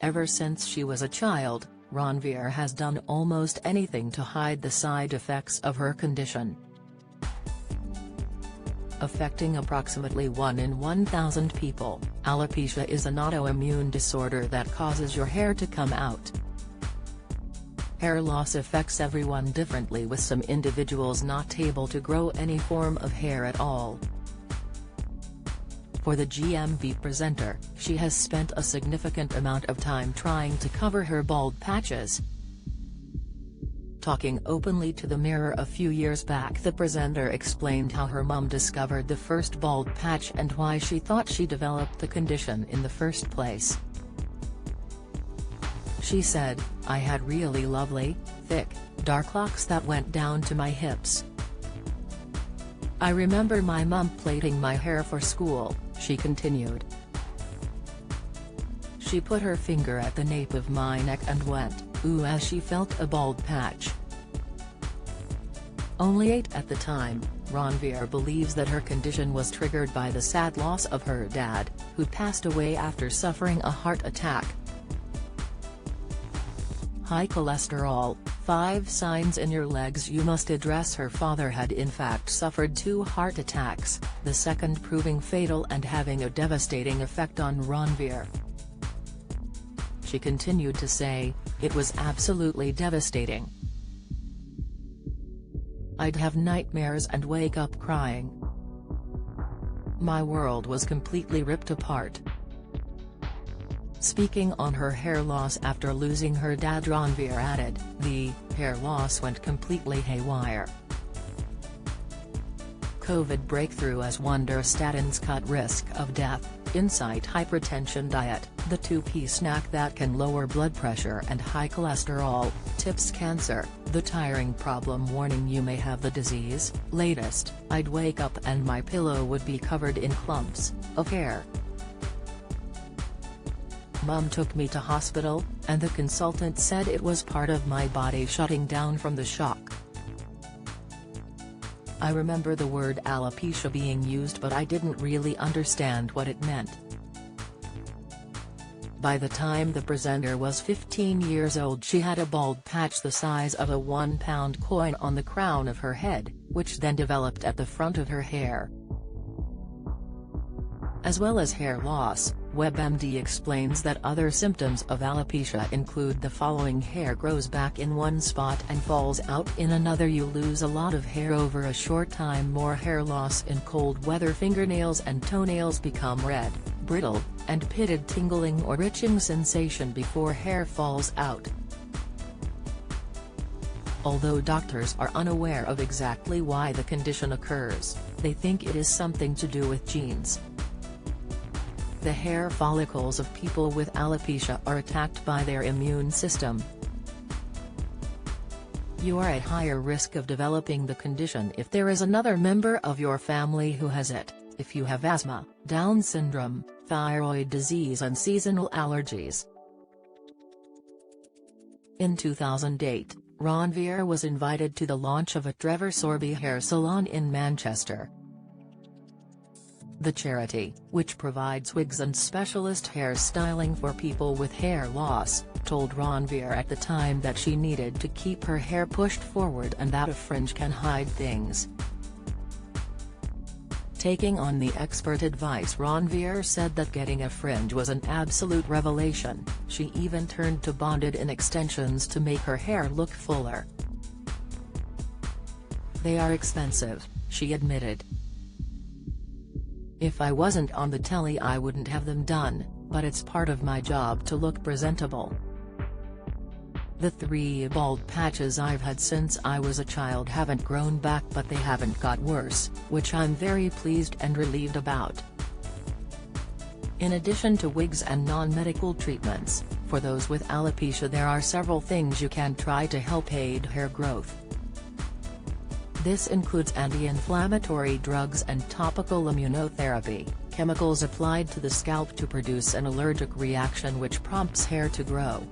Ever since she was a child, Ranvir has done almost anything to hide the side effects of her condition. Affecting approximately 1 in 1,000 people, alopecia is an autoimmune disorder that causes your hair to come out. Hair loss affects everyone differently, with some individuals not able to grow any form of hair at all. For the GMV presenter, she has spent a significant amount of time trying to cover her bald patches. Talking openly to the Mirror a few years back, the presenter explained how her mum discovered the first bald patch and why she thought she developed the condition in the first place. She said, "I had really lovely, thick, dark locks that went down to my hips. I remember my mum plaiting my hair for school," she continued. She put her finger at the nape of my neck and went, "Ooh," as she felt a bald patch. Only 8 at the time, Ranvir believes that her condition was triggered by the sad loss of her dad, who passed away after suffering a heart attack. High cholesterol, 5 signs in your legs you must address. Her father had in fact suffered 2 heart attacks, the second proving fatal and having a devastating effect on Ranvir. She continued to say, "It was absolutely devastating. I'd have nightmares and wake up crying. My world was completely ripped apart." Speaking on her hair loss after losing her dad, Ranvir added, "The hair loss went completely haywire. COVID breakthrough as wonder statins cut risk of death, insight hypertension diet, the 2-piece snack that can lower blood pressure and high cholesterol, tips cancer, the tiring problem warning you may have the disease, latest, I'd wake up and my pillow would be covered in clumps of hair. Mum took me to hospital, and the consultant said it was part of my body shutting down from the shock. I remember the word alopecia being used, but I didn't really understand what it meant." By the time the presenter was 15 years old, she had a bald patch the size of a £1 coin on the crown of her head, which then developed at the front of her hair. As well as hair loss, WebMD explains that other symptoms of alopecia include the following: hair grows back in one spot and falls out in another, you lose a lot of hair over a short time, more hair loss in cold weather, fingernails and toenails become red, brittle, and pitted, tingling or itching sensation before hair falls out. Although doctors are unaware of exactly why the condition occurs, they think it is something to do with genes. The hair follicles of people with alopecia are attacked by their immune system. You are at higher risk of developing the condition if there is another member of your family who has it, if you have asthma, Down syndrome, thyroid disease and seasonal allergies. In 2008, Ranvir was invited to the launch of a Trevor Sorbie hair salon in Manchester. The charity, which provides wigs and specialist hair styling for people with hair loss, told Ranvir at the time that she needed to keep her hair pushed forward and that a fringe can hide things. Taking on the expert advice, Ranvir said that getting a fringe was an absolute revelation. She even turned to bonded-in extensions to make her hair look fuller. "They are expensive," she admitted. "If I wasn't on the telly I wouldn't have them done, but it's part of my job to look presentable. The 3 bald patches I've had since I was a child haven't grown back, but they haven't got worse, which I'm very pleased and relieved about." In addition to wigs and non-medical treatments, for those with alopecia there are several things you can try to help aid hair growth. This includes anti-inflammatory drugs and topical immunotherapy, chemicals applied to the scalp to produce an allergic reaction which prompts hair to grow.